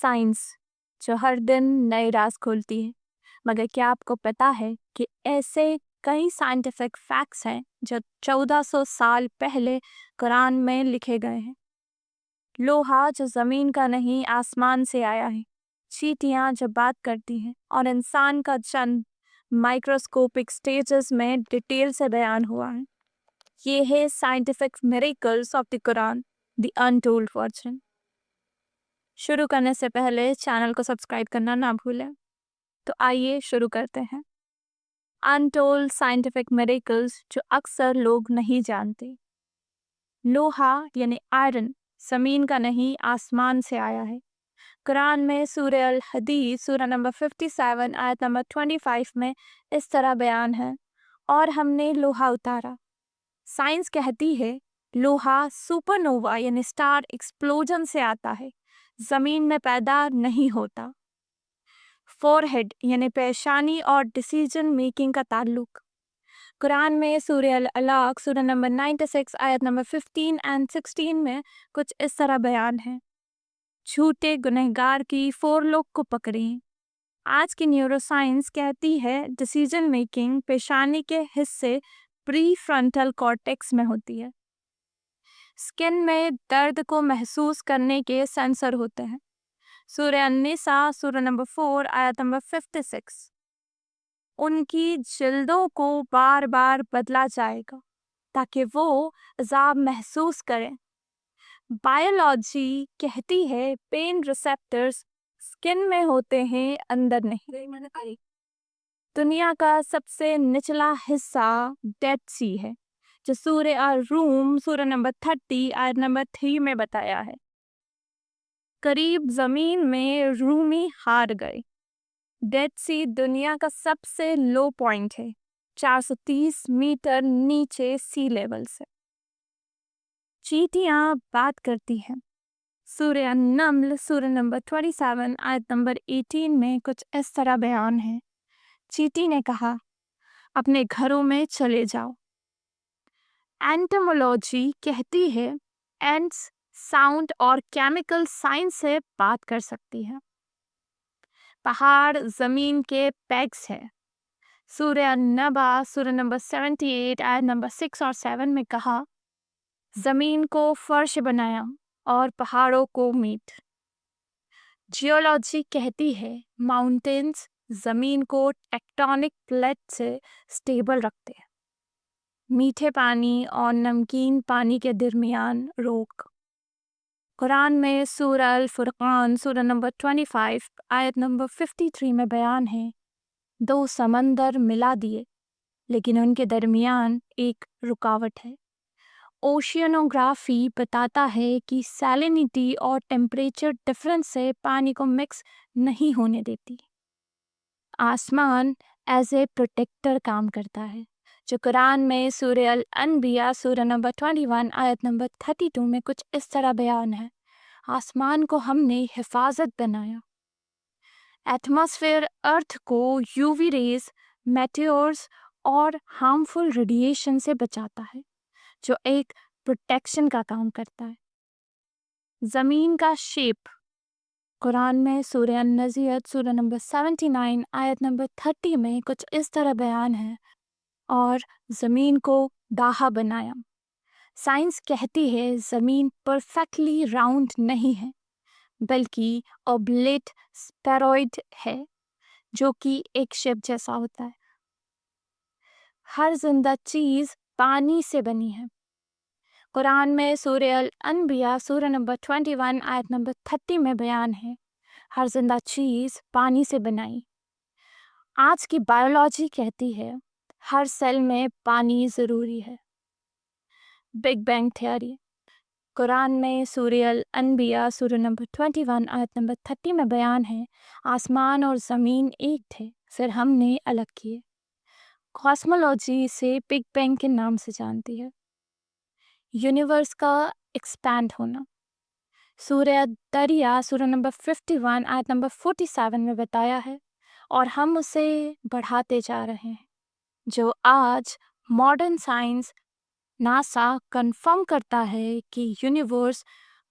Science جو ہر دن نئے راز کھولتی ہے، مگر کیا آپ کو پتا ہے کہ ایسے کئی سائنٹیفک فیکٹس ہیں جو 1400 سال پہلے قرآن میں لکھے گئے ہیں؟ لوہا جو زمین کا نہیں آسمان سے آیا ہے، چیٹیاں جو بات کرتی ہیں، اور انسان کا چند مائکروسکوپک سٹیجز میں ڈیٹیل سے بیان ہوا ہے۔ یہ ہے scientific miracles of the Quran, the untold version. شروع کرنے سے پہلے چینل کو سبسکرائب کرنا نہ بھولیں۔ تو آئیے شروع کرتے ہیں۔ انٹولڈ سائنٹیفک میریکلز جو اکثر لوگ نہیں جانتے۔ لوہا یعنی آئرن زمین کا نہیں آسمان سے آیا ہے۔ قرآن میں سورہ الحدید سورہ نمبر 57 آیت نمبر 25 میں اس طرح بیان ہے، اور ہم نے لوہا اتارا۔ سائنس کہتی ہے لوہا سپر نووا یعنی سٹار ایکسپلوژن سے آتا ہے، زمین میں پیدا نہیں ہوتا۔ فور ہیڈ یعنی پیشانی اور ڈیسیجن میکنگ کا تعلق۔ قرآن میں سورہ العلاق سورہ نمبر 96 آیت نمبر 15 اور 16 میں کچھ اس طرح بیان ہے، جھوٹے گنہگار کی فور لوگ کو پکڑیں۔ آج کی نیورو سائنس کہتی ہے ڈیسیجن میکنگ پیشانی کے حصے پری فرنٹل کارٹیکس میں ہوتی ہے۔ اسکن میں درد کو محسوس کرنے کے سینسر ہوتے ہیں۔ سورہ النساء سورہ نمبر 4 آیت نمبر 56۔ ان کی جلدوں کو بار بار بدلا جائے گا تاکہ وہ عذاب محسوس کریں۔ بائیولوجی کہتی ہے پین ریسیپٹرز اسکن میں ہوتے ہیں، اندر نہیں۔ دنیا کا سب سے نچلا حصہ ڈیڈ سی ہے، جو سورہ الروم سورہ نمبر 30 آیت نمبر 3 میں بتایا ہے۔ قریب زمین میں رومی ہار گئے۔ ڈیڈ سی دنیا کا سب سے لو پوائنٹ ہے، 430 میٹر نیچے سی لیول سے۔ چیٹیاں بات کرتی ہیں۔ سورہ النمل سورہ نمبر 27 آیت نمبر 18 میں کچھ اس طرح بیان ہے۔ چیٹی نے کہا، اپنے گھروں میں چلے جاؤ۔ اینٹمولوجی کہتی ہے اینٹس ساؤنڈ اور کیمیکل سائنس سے بات کر سکتی ہے۔ پہاڑ زمین کے پیگز ہے۔ سورہ النبا سورہ نمبر 78 آیت نمبر 6 اور 7 میں کہا، زمین کو فرش بنایا اور پہاڑوں کو میٹ۔ جیولوجی کہتی ہے ماؤنٹینز زمین کو ٹیکٹونک پلیٹ سے سٹیبل رکھتے ہیں۔ میٹھے پانی اور نمکین پانی کے درمیان روک۔ قرآن میں سورہ الفرقان سورہ نمبر 25 آیت نمبر 53 میں بیان ہے، دو سمندر ملا دیے لیکن ان کے درمیان ایک رکاوٹ ہے۔ اوشینوگرافی بتاتا ہے کہ سیلینٹی اور ٹیمپریچر ڈفرنس سے پانی کو مکس نہیں ہونے دیتی۔ آسمان ایز اے پروٹیکٹر کام کرتا ہے، جو قرآن میں سورہ الانبیاء سورہ نمبر 21 آیت نمبر 32 میں کچھ اس طرح بیان ہے، آسمان کو ہم نے حفاظت بنایا۔ ایٹماسفیئر ارتھ کو یو وی ریز، میٹیورز اور ہارمفل ریڈیشن سے بچاتا ہے، جو ایک پروٹیکشن کا کام کرتا ہے۔ زمین کا شیپ۔ قرآن میں سورہ النازعات سورہ نمبر 79 آیت نمبر 30 میں کچھ اس طرح بیان ہے، اور زمین کو داہا بنایا۔ سائنس کہتی ہے زمین پرفیکٹلی راؤنڈ نہیں ہے، بلکہ اوبلیٹ اسپیروئڈ ہے، جو کہ ایک شپ جیسا ہوتا ہے۔ ہر زندہ چیز پانی سے بنی ہے۔ قرآن میں سورہ الانبیاء سورہ نمبر 21 آیت نمبر 30 میں بیان ہے، ہر زندہ چیز پانی سے بنائی۔ آج کی بائیولوجی کہتی ہے ہر سیل میں پانی ضروری ہے۔ Big bang theory. قرآن میں سورہ الانبیاء سورہ نمبر 21 آیت نمبر 30 میں بیان ہے، آسمان اور زمین ایک تھے، پھر ہم نے الگ کیے۔ کاسمولوجی سے بگ بینگ کے نام سے جانتی ہے۔ یونیورس کا ایکسپینڈ ہونا۔ سورہ دریا سورہ نمبر 51 آیت نمبر 47 میں بتایا ہے، اور ہم اسے بڑھاتے جا رہے ہیں، جو آج ماڈرن سائنس ناسا کنفرم کرتا ہے کہ یونیورس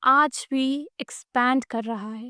آج بھی ایکسپینڈ کر رہا ہے۔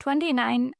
29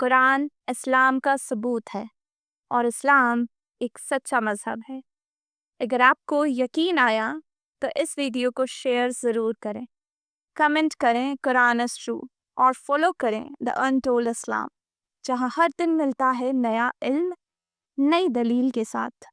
قرآن اسلام کا ثبوت ہے اور اسلام ایک سچا مذہب ہے۔ اگر آپ کو یقین آیا تو اس ویڈیو کو شیئر ضرور کریں، کمنٹ کریں قرآن از ٹرو، اور فالو کریں دا انٹولڈ اسلام، جہاں ہر دن ملتا ہے نیا علم نئی دلیل کے ساتھ۔